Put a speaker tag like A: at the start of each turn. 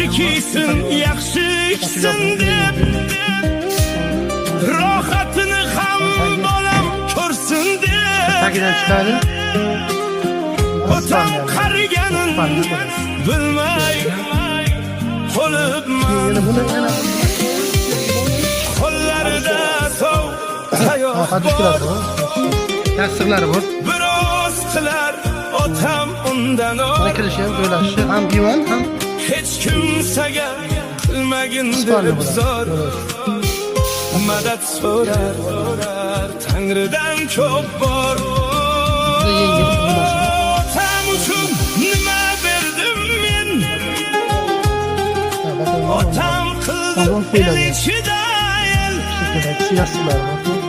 A: yaxshi kiysin, yaxshi ichsin deb, rohatini ham bolam ko'rsin deb,
B: tagidan chiqadi.
A: otam qariganin bilmay qolibman. Qo'llarida sov tayoq bor,
B: Yastıqlari bor.
A: biroz qilar otam undan
B: Mana kirishi ham, joylashishi ham divan ham
A: hech kimsaga qilmagin deb zor. Madad so'rar Tangridan ko'p bor. Otam uchun nima berdim men? Otam qildi el ichida el.
B: yastıqlari bor.